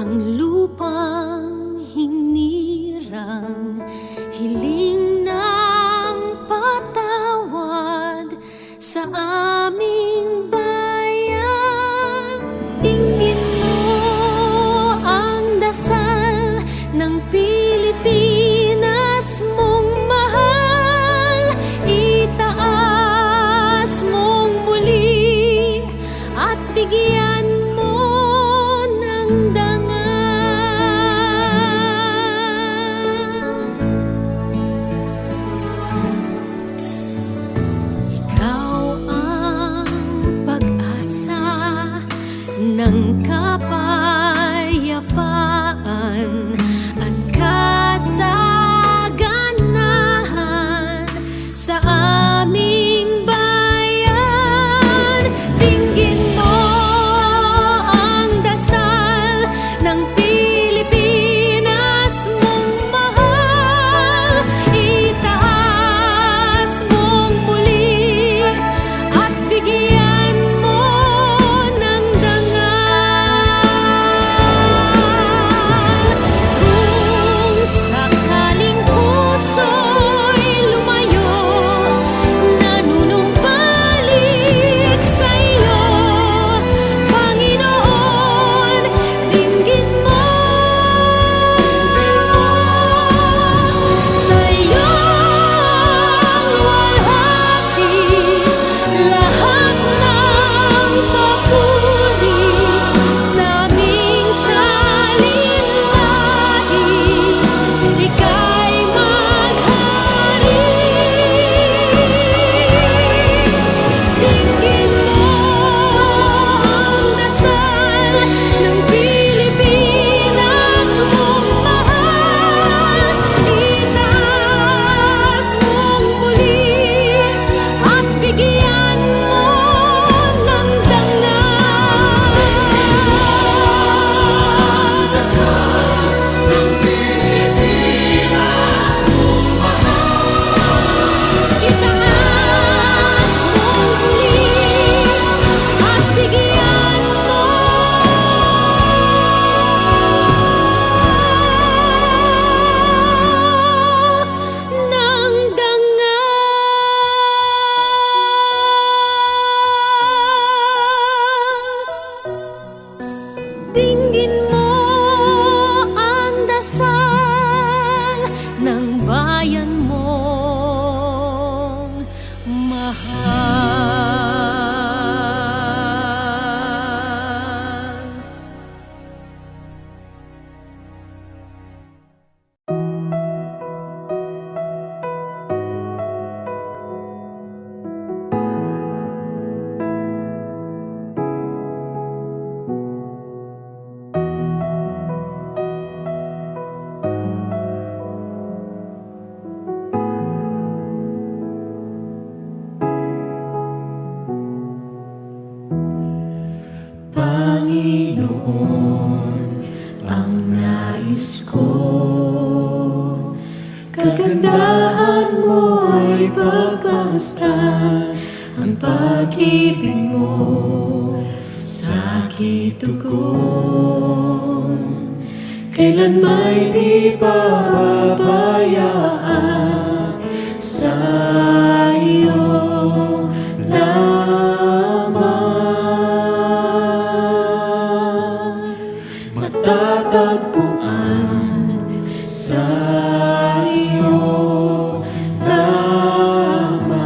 ang lupang hinirang, hiling ng patawad sa aming bayan. Tingin mo ang dasal ng Pilipinas mong mahal, itaas mong muli at bigyan mo ng dangal. Ikaw ang pag-asa ng kapayapaan, ang kasaganahan sa aming bayan. Dinggin mo ang dasal ng Pilipinas mong mahal, itaas mong muli at bigyan mo ng dangal. Kung sakaling puso'y lumayo, nanunumbalik sa'yo, Panginoon, dinggin mo. Sa'yo walhati lahat ng papuri, sa aming salinlahi, ika'y maghari. Dinggin mo ang dasal ng Pilipinas mong mahal, itaas mong muli at bigyan mo ng dangal. Itaas mong muli at bigyan mo ng dangal. Dinggin mo ang dasal ng bayan mong mahal. Panginoon, ang nais ko, kagandahan mo ay pagmasdan, ang pag-ibig mo sa'kin tugon, kailan may di pababayaan sa iyong matatagpuan sa iyo lamang.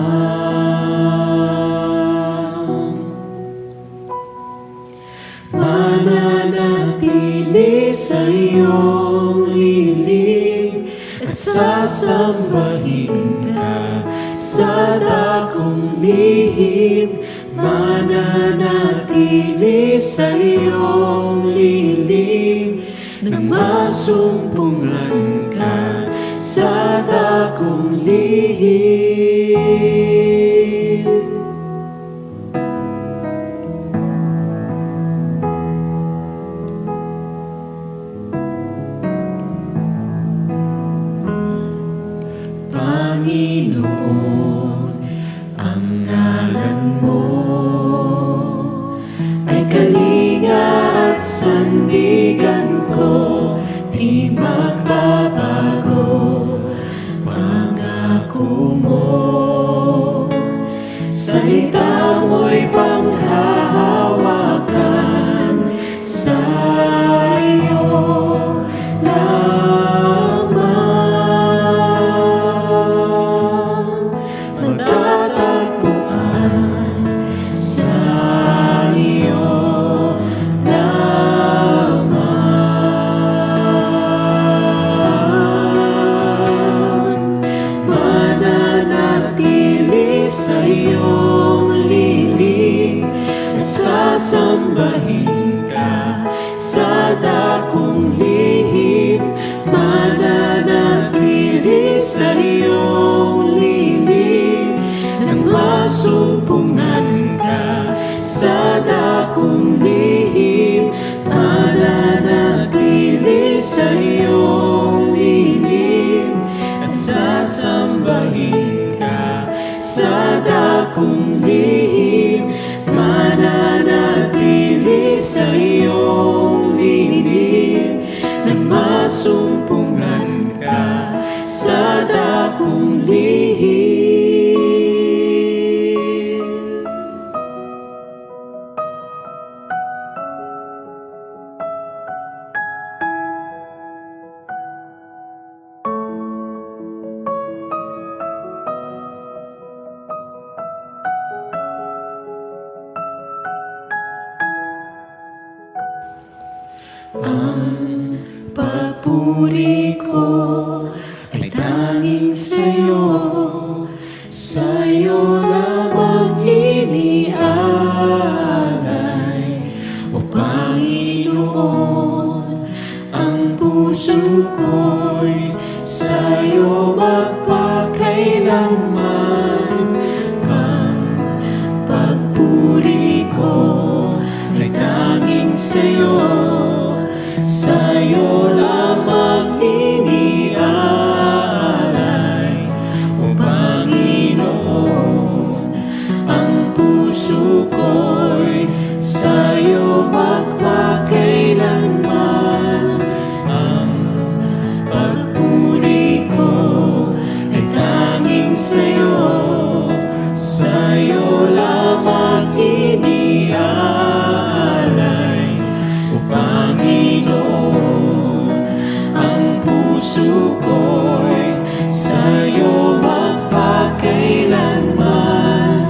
Mananatili sa iyong lilim at sasambahin ka sa dakong lihim. Mananatili sa iyong lilim nang masumpungan ka sa dakong lihim. Panginoon, ang ngalan mo ay kalinga at sandigan ko. dakong lihim, mananatili sa iyong lilim, nang masumpungan ka sa dakong lihim, mananatili sa iyong lilim, at sasambahin ka sa dakong lihim, mananatili sa iyong lilim, nang masumpungan ka sa dakong lihim. Ang papuri ko ay tanging sa'yo, sa'yo lamang iniaalay. O Panginoon, ang puso ko'y sa'yo magpakailanman. Ang papuri ko ay tanging sa'yo, sa'yo lamang iniaalay. O Panginoon, ang puso ko'y sa'yo magpakailanman. Ang pagpuri ko ay tanging sa'yo, sa'yo lamang iniaalay. O Panginoon, ang puso ko'y sa'yo magpakailanman,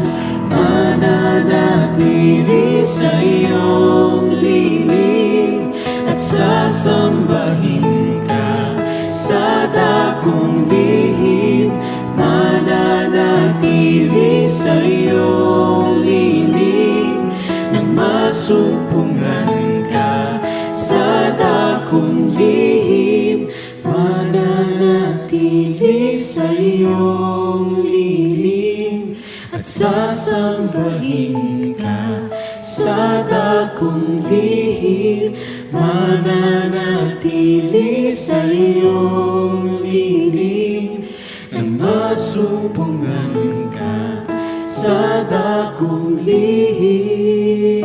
mananatili sa iyong lilim, at sasambahin ka sa dakong lihim, mananatili sa iyong lilim, nang masumpungan ka sa dakong lihim, mananatili sa iyong lilim, at sasambahin ka sa dakong lihim, mananatili sa iyong lilim, nang masumpungan ka sa dakong lihim.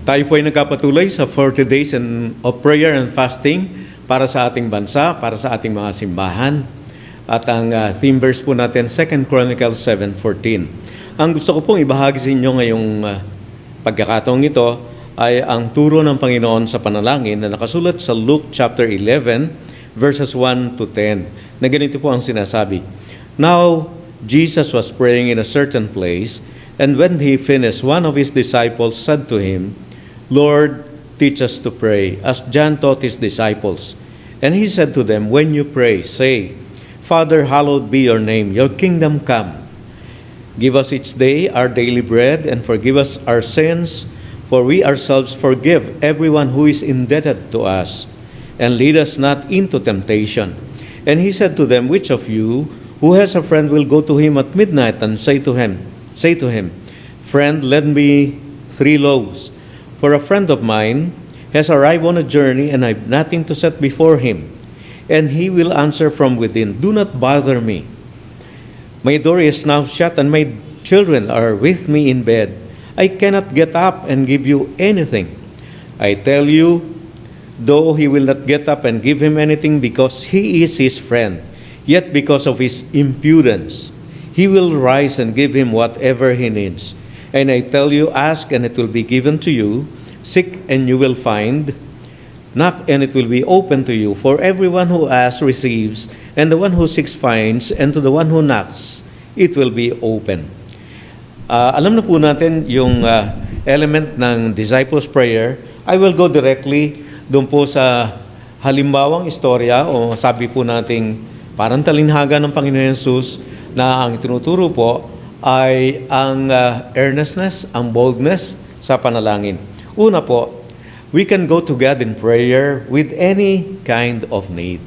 Tayo po ay nagkapatuloy sa 40 days of prayer and fasting para sa ating bansa, para sa ating mga simbahan. At ang theme verse po natin, 2 Chronicles 7:14. Ang gusto ko pong ibahagi sa inyo ngayong pagkakataong ito ay ang turo ng Panginoon sa panalangin na nakasulat sa Luke chapter 11, verses 1 to 10. Na ganito po ang sinasabi. Now, Jesus was praying in a certain place, and when he finished, one of his disciples said to him, Lord, teach us to pray, as John taught his disciples. And he said to them, when you pray, say, Father, hallowed be your name, your kingdom come. Give us each day our daily bread, and forgive us our sins, for we ourselves forgive everyone who is indebted to us. And lead us not into temptation. And he said to them, which of you who has a friend will go to him at midnight and say to him, Friend, lend me 3 loaves. For a friend of mine has arrived on a journey, and I have nothing to set before him. And he will answer from within, do not bother me. My door is now shut, and my children are with me in bed. I cannot get up and give you anything. I tell you, though he will not get up and give him anything because he is his friend, yet because of his impudence, he will rise and give him whatever he needs. And I tell you, ask and it will be given to you, seek and you will find, knock and it will be open to you. For everyone who asks receives, and the one who seeks finds, and to the one who knocks, it will be open. Alam na po natin yung element ng disciples prayer, I will go directly doon po sa halimbawang istorya o sabi po nating parang talinhaga ng Panginoon Yesus na ang tinuturo po ay ang earnestness, ang boldness sa panalangin. Una po, we can go to God in prayer with any kind of need.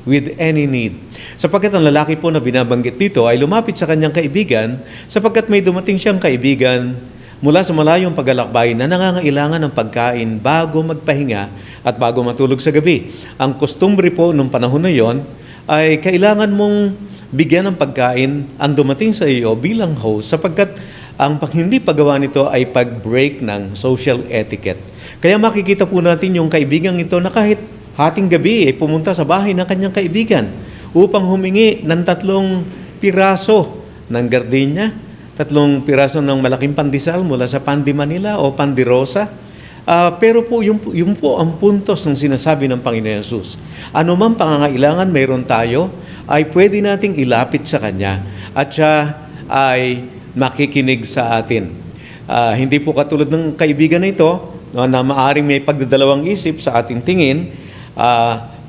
With any need. Sapagkat ang lalaki po na binabanggit dito ay lumapit sa kanyang kaibigan sapagkat may dumating siyang kaibigan mula sa malayong paglalakbay na nangangailangan ng pagkain bago magpahinga at bago matulog sa gabi. Ang kostumbre po nung panahon na yon ay kailangan mong bigyan ng pagkain ang dumating sa iyo bilang host sapagkat ang hindi paggawa nito ay pag-break ng social etiquette. Kaya makikita po natin yung kaibigan ito na kahit hating gabi ay pumunta sa bahay ng kanyang kaibigan upang humingi ng 3 piraso ng gardenia, 3 piraso ng malaking pandesal mula sa Pandi Manila o Pandirosa. Pero po, yung po ang puntos ng sinasabi ng Panginoon Yesus. Ano man pangangailangan mayroon tayo, ay pwede nating ilapit sa Kanya at siya ay makikinig sa atin. Hindi po katulad ng kaibigan na ito na maaring may pagdadalawang isip sa ating tingin,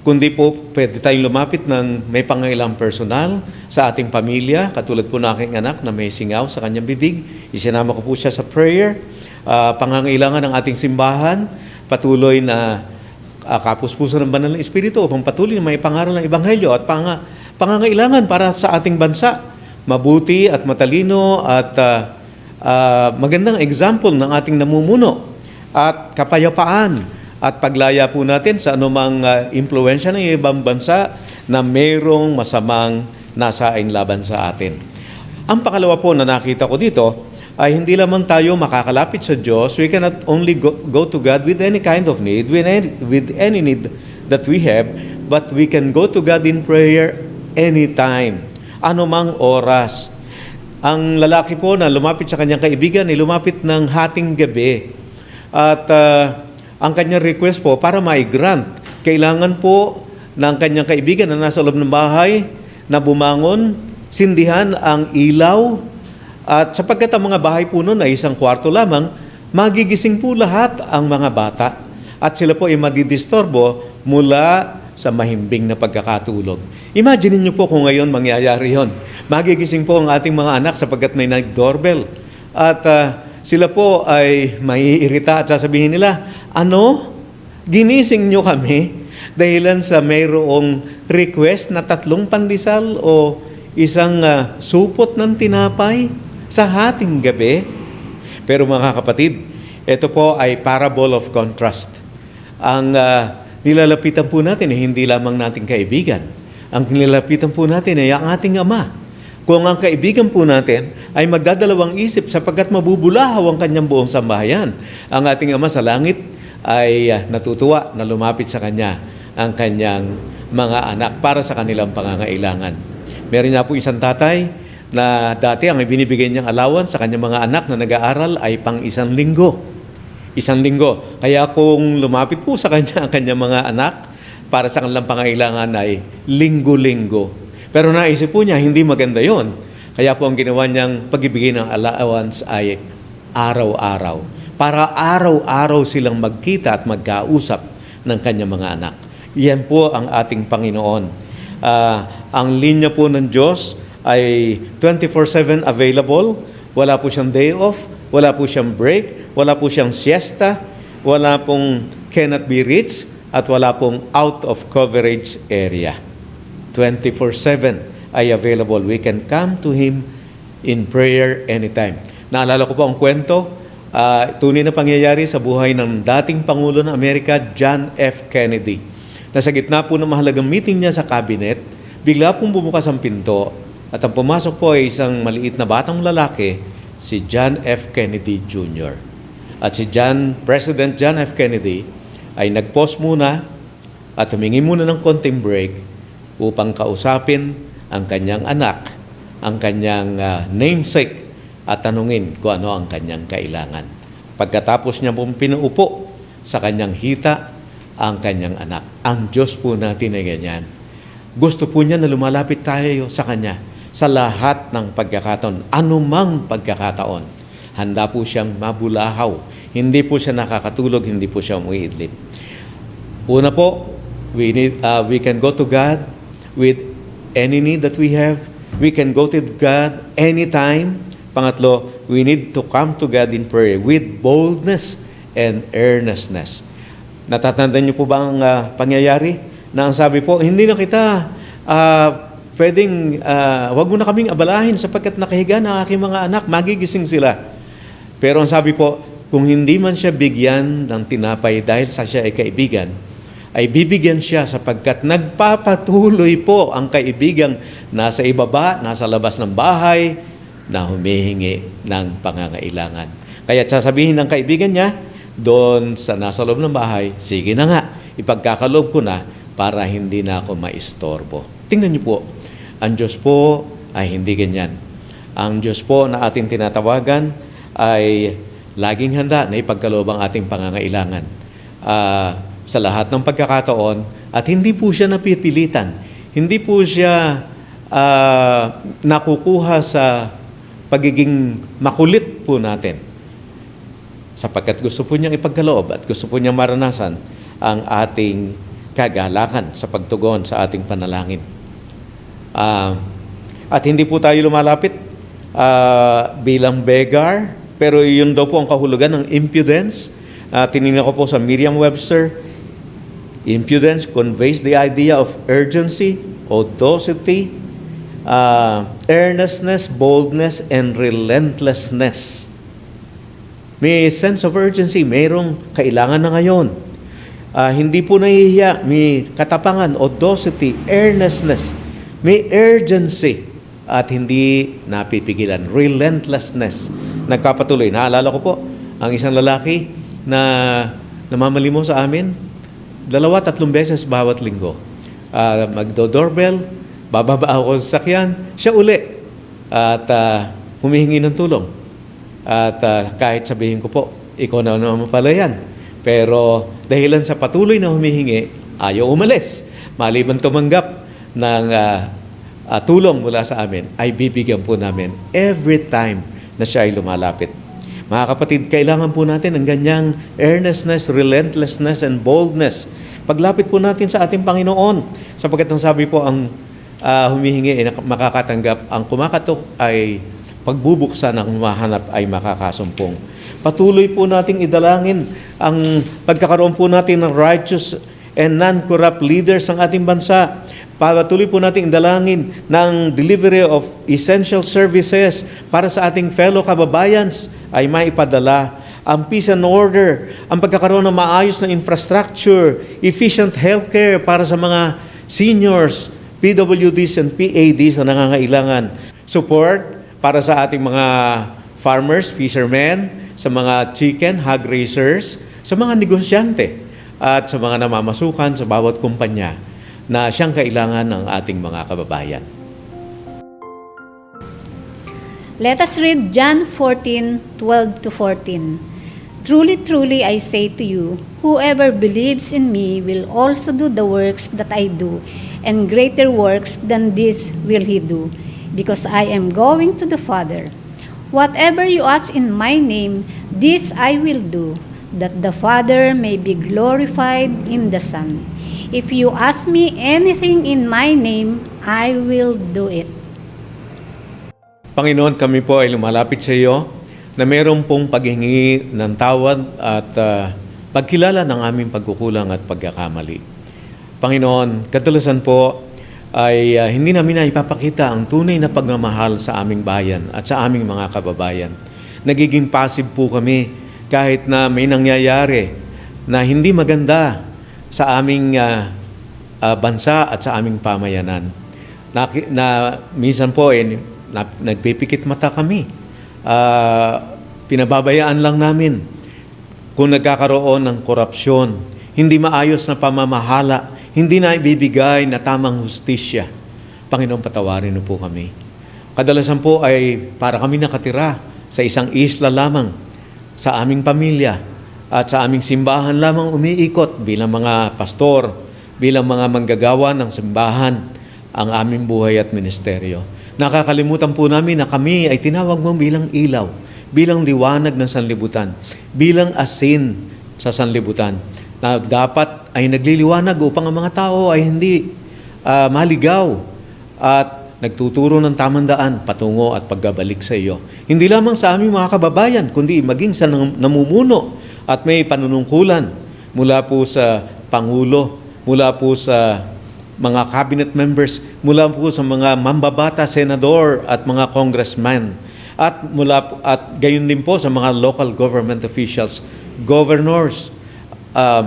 kundi po pwede tayong lumapit ng may pangailang personal sa ating pamilya, katulad po ng aking anak na may singaw sa kanyang bibig. Isinama ko po siya sa prayer. Pangangailangan ng ating simbahan, patuloy na kapuspusan ng banal na Espiritu upang patuloy na may pangaral ng Ebanghelyo at pangangailangan para sa ating bansa. Mabuti at matalino at magandang example ng ating namumuno at kapayapaan at paglaya po natin sa anumang impluensya ng ibang bansa na mayroong masamang nasain laban sa atin. Ang pangalawa po na nakita ko dito ay hindi lamang tayo makakalapit sa Diyos. We cannot only go to God with any kind of need, with any need that we have, but we can go to God in prayer anytime, anumang oras. Ang lalaki po na lumapit sa kanyang kaibigan ay lumapit ng hating gabi. At ang kanyang request po para ma-grant, kailangan po ng kanyang kaibigan na nasa loob ng bahay na bumangon, sindihan ang ilaw, at sapagkat ang mga bahay po noon ay 1 kwarto lamang, magigising po lahat ang mga bata at sila po ay madidistorbo mula sa mahimbing na pagkakatulog. Imagine niyo po kung ngayon mangyayari yon. Magigising po ang ating mga anak sapagkat may nag-doorbell at sila po ay maiirita at sasabihin nila, ano? Ginising nyo kami dahilan sa mayroong request na 3 pandesal o isang supot ng tinapay sa hating gabi. Pero mga kapatid, ito po ay parable of contrast. Ang nilalapitan po natin ay hindi lamang nating kaibigan. Ang nilalapitan po natin ay ang ating Ama. Kung ang kaibigan po natin ay magdadalawang isip sapagkat mabubulahaw ang kanyang buong sambahayan, ang ating Ama sa langit ay natutuwa na lumapit sa Kanya ang kanyang mga anak para sa kanilang pangangailangan. Meron nga po isang tatay na dati ang ibinibigay niyang allowance sa kanyang mga anak na nag-aaral ay pang 1 linggo. 1 linggo. Kaya kung lumapit po sa kanya ang kanyang mga anak para sa kanilang pangangailangan ay linggo-linggo. Pero naisip po niya, hindi maganda yon. Kaya po ang ginawa niyang pagbibigay ng allowance ay araw-araw. Para araw-araw silang magkita at magkausap ng kanyang mga anak. Yan po ang ating Panginoon. Ang linya po ng Diyos ay 24/7 available. Wala po siyang day off, wala po siyang break, wala po siyang siesta, wala pong cannot be reached, at wala pong out of coverage area. 24/7 ay available. We can come to Him in prayer anytime. Naalala ko po ang kwento, tunay na pangyayari sa buhay ng dating Pangulo ng Amerika, John F. Kennedy. Nasa gitna po ng mahalagang meeting niya sa cabinet, bigla pong bumukas ang pinto at ang pumasok po ay isang maliit na batang lalaki, si John F. Kennedy Jr. At si President John F. Kennedy ay nag-pause muna at humingi muna ng konting break upang kausapin ang kanyang anak, ang kanyang namesake, at tanungin kung ano ang kanyang kailangan. Pagkatapos niya pong pinuupo sa kanyang hita ang kanyang anak. Ang Diyos po natin ay ganyan. Gusto po niya na lumalapit tayo sa Kanya sa lahat ng pagkakataon, anumang pagkakataon. Handa po siyang mabulahaw. Hindi po siya nakakatulog, hindi po siya umiidlip. Una po, we can go to God with any need that we have. We can go to God anytime. Pangatlo, we need to come to God in prayer with boldness and earnestness. Natatandaan niyo po ba ang pangyayari? Na ang sabi po, hindi na kita wag mo na kaming abalahin sapagkat nakahiga na aking mga anak, magigising sila. Pero ang sabi po, kung hindi man siya bigyan ng tinapay dahil sa siya ay kaibigan, ay bibigyan siya sapagkat nagpapatuloy po ang kaibigang nasa ibaba, nasa labas ng bahay, na humihingi ng pangangailangan. Kaya sasabihin ng kaibigan niya, doon sa nasa loob ng bahay, sige na nga, ipagkakaloob ko na para hindi na ako maistorbo. Tingnan niyo po, ang Diyos po ay hindi ganyan. Ang Diyos po na ating tinatawagan ay laging handa na ipagkaloob ang ating pangangailangan sa lahat ng pagkakataon at hindi po siya napipilitan. Hindi po siya nakukuha sa pagiging makulit po natin. Sapagkat gusto po niyang ipagkaloob at gusto po niyang maranasan ang ating kagalakan sa pagtugon sa ating panalangin. At hindi po tayo lumalapit bilang beggar, pero yun daw po ang kahulugan ng impudence. Tinignan ko po sa Merriam-Webster, impudence conveys the idea of urgency, audacity, earnestness, boldness, and relentlessness. May sense of urgency, mayroong kailangan na ngayon. Hindi po nahihiya, may katapangan, audacity, earnestness, may urgency, at hindi napipigilan, relentlessness. Nagpapatuloy. Naalala ko po, ang isang lalaki na namamalimos sa amin, 2-3 beses bawat linggo. Magdo-doorbell, bababa ako sa sakyan, siya uli, at humihingi ng tulong. At kahit sabihin ko po, ikaw na naman pala yan. Pero dahilan sa patuloy na humihingi, ayaw umalis. Maliban tumanggap ng tulong mula sa amin, ay bibigyan po namin every time na siya ay lumalapit. Mga kapatid, kailangan po natin ang ganyang earnestness, relentlessness, and boldness. Paglapit po natin sa ating Panginoon, sapagkat ang sabi po, ang humihingi ay makakatanggap, ang kumakatok ay pagbubuksan, ang humahanap ay makakasumpong. Patuloy po nating idalangin ang pagkakaroon po natin ng righteous and non-corrupt leaders ng ating bansa. Patuloy po nating idalangin ng delivery of essential services para sa ating fellow kababayans ay maipadala. Ang peace and order, ang pagkakaroon ng maayos na infrastructure, efficient healthcare para sa mga seniors, PWDs and PADs na nangangailangan. Support para sa ating mga farmers, fishermen, sa mga chicken, hog raisers, sa mga negosyante, at sa mga namamasukan sa bawat kumpanya na siyang kailangan ng ating mga kababayan. Let us read John 14:12-14. Truly, truly, I say to you, whoever believes in me will also do the works that I do, and greater works than this will he do, because I am going to the Father. Whatever you ask in my name, this I will do, that the Father may be glorified in the Son. If you ask me anything in my name, I will do it. Panginoon, kami po ay lumalapit sa iyo na mayroon pong paghingi ng tawad at pagkilala ng aming pagkukulang at pagkakamali. Panginoon, kadalasan po ay hindi namin na ipapakita ang tunay na pagmamahal sa aming bayan at sa aming mga kababayan. Nagiging passive po kami kahit na may nangyayari na hindi maganda sa aming bansa at sa aming pamayanan. Na minsan po nagpipikit mata kami. Pinababayaan lang namin kung nagkakaroon ng korupsyon, hindi maayos na pamamahala, hindi na ibibigay na tamang hustisya. Panginoon, patawarin mo po kami. Kadalasan po ay para kami nakatira sa isang isla lamang, sa aming pamilya at sa aming simbahan lamang umiikot bilang mga pastor, bilang mga manggagawa ng simbahan ang aming buhay at ministeryo. Nakakalimutan po namin na kami ay tinawag mo bilang ilaw, bilang liwanag ng sanlibutan, bilang asin sa sanlibutan, na dapat ay nagliliwanag upang ang mga tao ay hindi maligaw at nagtuturo ng tamang daan patungo at pagbabalik sa iyo. Hindi lamang sa aming mga kababayan, kundi maging sa namumuno at may panunungkulan mula po sa Pangulo, mula po sa mga cabinet members, mula po sa mga mambabata, senador at mga congressman, at gayon din po sa mga local government officials, governors,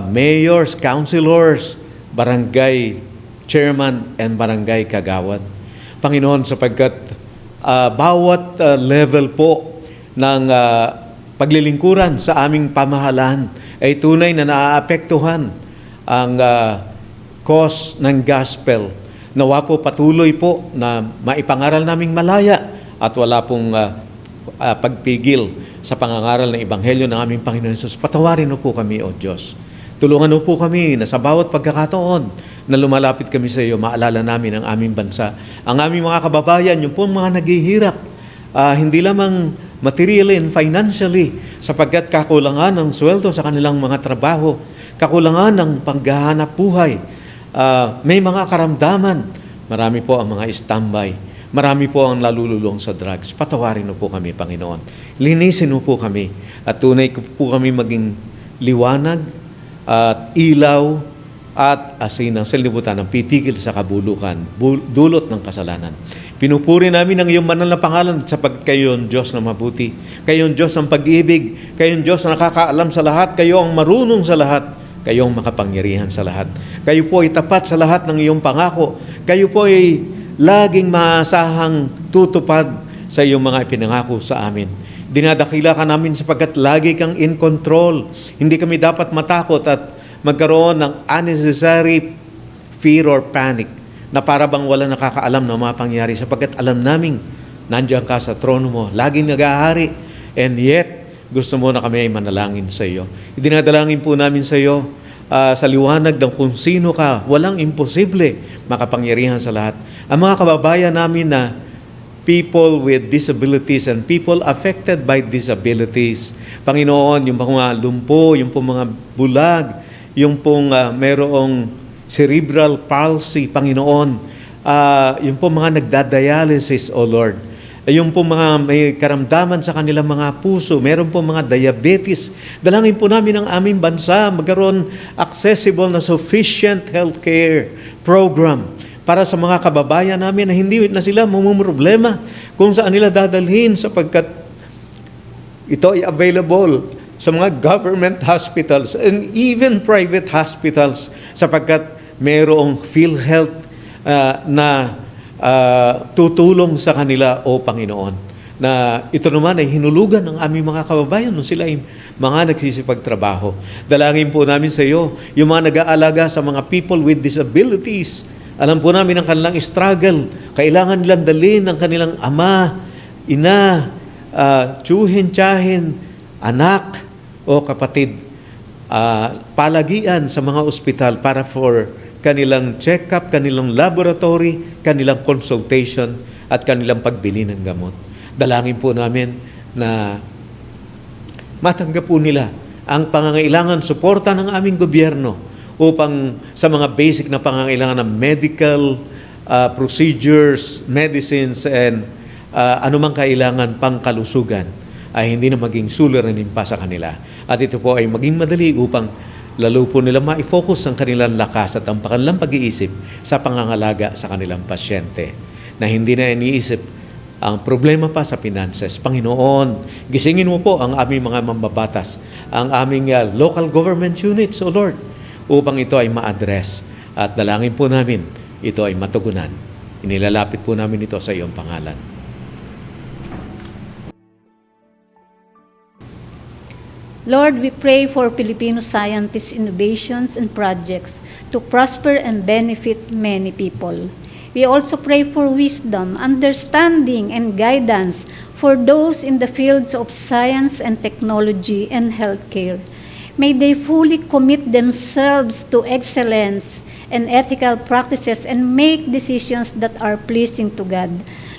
mayors, councilors, barangay chairman, and barangay kagawad. Panginoon, sapagkat bawat level po ng paglilingkuran sa aming pamahalaan ay tunay na naaapektuhan ang cause ng gospel. Nawa po patuloy po na maipangaral naming malaya at wala pong pagpigil sa pangangaral ng Ebanghelyo ng aming Panginoon Jesus. Patawarin mo po kami, O Diyos. Tulungan mo po kami na sa bawat pagkakataon na lumalapit kami sa iyo, maalala namin ang aming bansa. Ang aming mga kababayan, yung po mga naghihirap, hindi lamang materially and financially, sapagkat kakulangan ng sweldo sa kanilang mga trabaho, kakulangan ng paghahanap buhay, may mga karamdaman, marami po ang mga standby, marami po ang nalululong sa drugs. Patawarin mo po kami, Panginoon. Linisin mo po kami at tunay po kami maging liwanag at ilaw at asin ng sanlibutan ang pipigil sa kabulukan, dulot ng kasalanan. Pinupuri namin ang iyong banal na pangalan sapagkat kayo ang Diyos na mabuti, kayo ang Diyos ng pag-ibig, kayo ang Diyos na nakakaalam sa lahat, kayo ang marunong sa lahat, kayo ang makapangyarihan sa lahat. Kayo po ay tapat sa lahat ng iyong pangako. Kayo po ay laging maasahang tutupad sa iyong mga ipinangako sa amin. Dinadakila ka namin sapagkat lagi kang in control. Hindi kami dapat matakot at magkaroon ng unnecessary fear or panic na para bang wala nakakaalam na mga pangyari sapagkat alam naming nandiyan ka sa trono mo, laging nag-ahari, and yet gusto mo na kami ay manalangin sa iyo. Idinadalangin po namin sa iyo sa liwanag ng kung sino ka, walang imposible, makapangyarihan sa lahat. Ang mga kababayan namin na people with disabilities and people affected by disabilities, Panginoon, yung mga lumpo, yung pong mga bulag, yung pong merong cerebral palsy, Panginoon, yung pong mga nagdadialysis, O Lord, yung pong mga may karamdaman sa kanilang mga puso, meron pong mga diabetes. Dalangin po namin ang aming bansa magkaroon accessible na sufficient healthcare program para sa mga kababayan namin na hindi na sila mamumroblema kung saan nila dadalhin sapagkat ito ay available sa mga government hospitals and even private hospitals sapagkat mayroong PhilHealth na tutulong sa kanila, O Panginoon. Na ito naman ay hinulugan ng aming mga kababayan nung sila ay mga nagsisipagtrabaho. Dalangin po namin sa iyo, yung mga nag-aalaga sa mga people with disabilities. Alam po namin ang kanilang struggle. Kailangan nilang dalhin ang kanilang ama, ina, tsuhin, tiyahin, anak o kapatid, palagian sa mga ospital para for kanilang check-up, kanilang laboratory, kanilang consultation, at kanilang pagbili ng gamot. Dalangin po namin na matanggap po nila ang pangangailangan, suporta ng aming gobyerno upang sa mga basic na pangangailangan ng medical procedures, medicines, and anumang kailangan pangkalusugan ay hindi na maging suliranin pa sa kanila. At ito po ay maging madali upang lalo po nila ma-focus ang kanilang lakas at ang kanilang pag-iisip sa pangangalaga sa kanilang pasyente na hindi na iniisip ang problema pa sa finances. Panginoon, gisingin mo po ang aming mga mambabatas, ang aming local government units, O Lord, upang ito ay ma-address. At dalangin po namin, ito ay matugunan. Inilalapit po namin ito sa iyong pangalan. Lord, we pray for Filipino scientists' innovations and projects to prosper and benefit many people. We also pray for wisdom, understanding, and guidance for those in the fields of science and technology and healthcare. May they fully commit themselves to excellence and ethical practices and make decisions that are pleasing to God.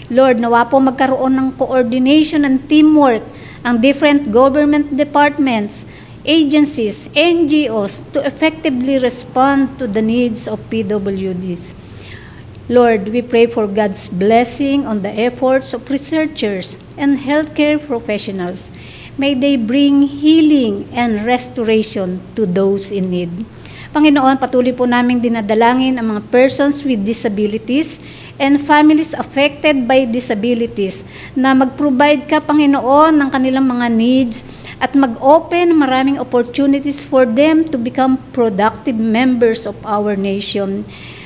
Lord, nawa po magkaroon ng coordination and teamwork ang different government departments, agencies, NGOs to effectively respond to the needs of PWDs. Lord, we pray for God's blessing on the efforts of researchers and healthcare professionals. May they bring healing and restoration to those in need. Panginoon, patuloy po namin dinadalangin ang mga persons with disabilities and families affected by disabilities na mag-provide ka, Panginoon, ng kanilang mga needs at mag-open maraming opportunities for them to become productive members of our nation.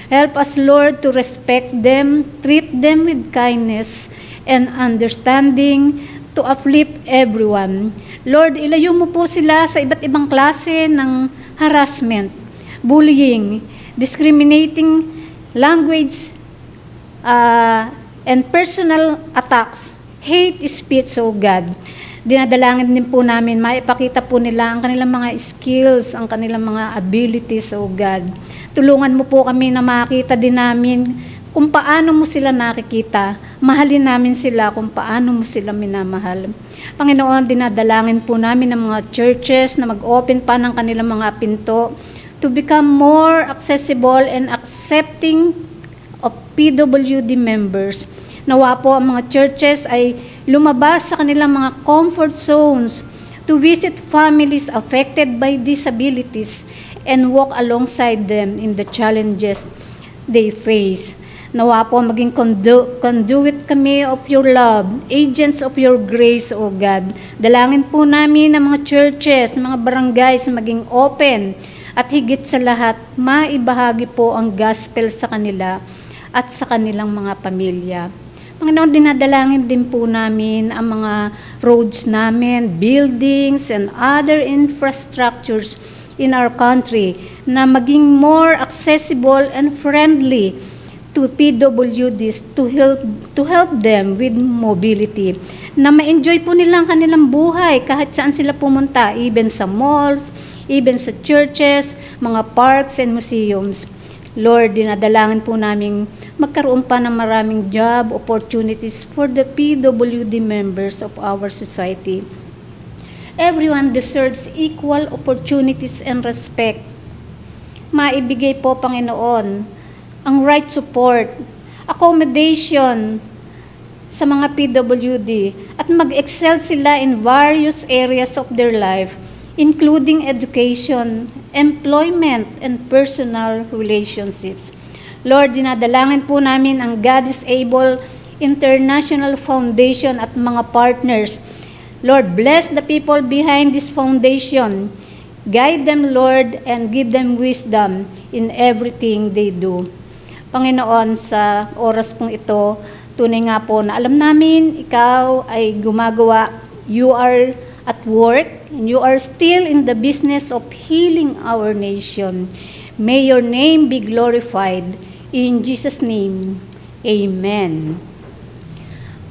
Help us, Lord, to respect them, treat them with kindness and understanding, to uplift everyone. Lord, ilayo mo po sila sa iba't ibang klase ng harassment, bullying, discriminating language, and personal attacks, hate speech, O God. Dinadalangin din po namin, maipakita po nila ang kanilang mga skills, ang kanilang mga abilities, O God. Tulungan mo po kami na makita din namin kung paano mo sila nakikita. Mahalin namin sila kung paano mo sila minamahal. Panginoon, dinadalangin po namin ang mga churches na mag-open pa ng kanilang mga pinto to become more accessible and accepting of PWD members. Nawa po ang mga churches ay lumabas sa kanilang mga comfort zones to visit families affected by disabilities and walk alongside them in the challenges they face. Nawa po maging conduit kami of your love, agents of your grace, O God. Dalangin po namin ang mga churches, mga barangays maging open at higit sa lahat, maibahagi po ang gospel sa kanila at sa kanilang mga pamilya. Panginoon, dinadalangin din po namin ang mga roads namin, buildings, and other infrastructures in our country na maging more accessible and friendly to PWDs to help them with mobility. Na ma-enjoy po nila ang kanilang buhay kahit saan sila pumunta, even sa malls, even sa churches, mga parks and museums. Lord, dinadalangin po namin magkaroon pa ng maraming job opportunities for the PWD members of our society. Everyone deserves equal opportunities and respect. Maibigay po, Panginoon, ang right support, accommodation sa mga PWD at mag-excel sila in various areas of their life, including education, employment, and personal relationships. Lord, dinadalangin po namin ang God is Able International Foundation at mga partners. Lord, bless the people behind this foundation. Guide them, Lord, and give them wisdom in everything they do. Panginoon, sa oras pong ito, tunay nga po na alam namin, ikaw ay gumagawa, you are at work, and you are still in the business of healing our nation. May your name be glorified. In Jesus' name, Amen.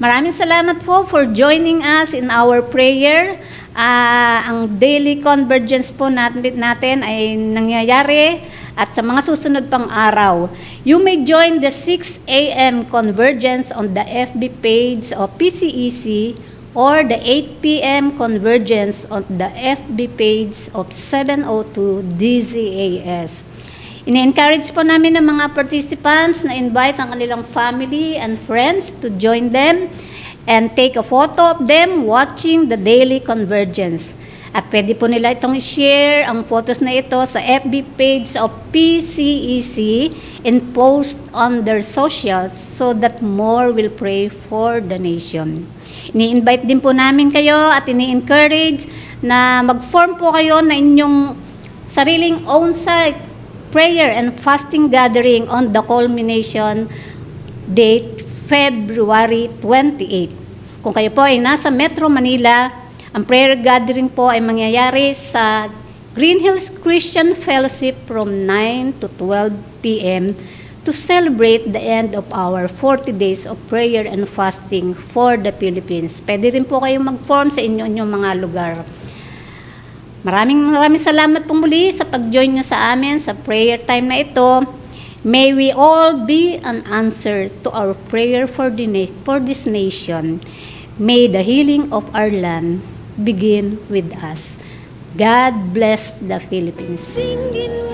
Maraming salamat po for joining us in our prayer. Ang daily convergence po natin ay nangyayari at sa mga susunod pang araw. You may join the 6 a.m. convergence on the FB page of PCEC or the 8 p.m. convergence on the FB page of 702 DZAS. Ini-encourage po namin ng mga participants na invite ang kanilang family and friends to join them and take a photo of them watching the daily convergence. At pwede po nila itong i-share ang photos na ito sa FB page of PCEC and post on their socials so that more will pray for the nation. Ini-invite din po namin kayo at ini-encourage na mag-form po kayo na inyong sariling on-site prayer and fasting gathering on the culmination date February 28. Kung kayo po ay nasa Metro Manila, ang prayer gathering po ay mangyayari sa Green Hills Christian Fellowship from 9 to 12 p.m. to celebrate the end of our 40 days of prayer and fasting for the Philippines. Pwede rin po kayong mag-form sa inyong mga lugar. Maraming salamat po muli sa pag-join nyo sa amin sa prayer time na ito. May we all be an answer to our prayer for this nation. May the healing of our land begin with us. God bless the Philippines. Singing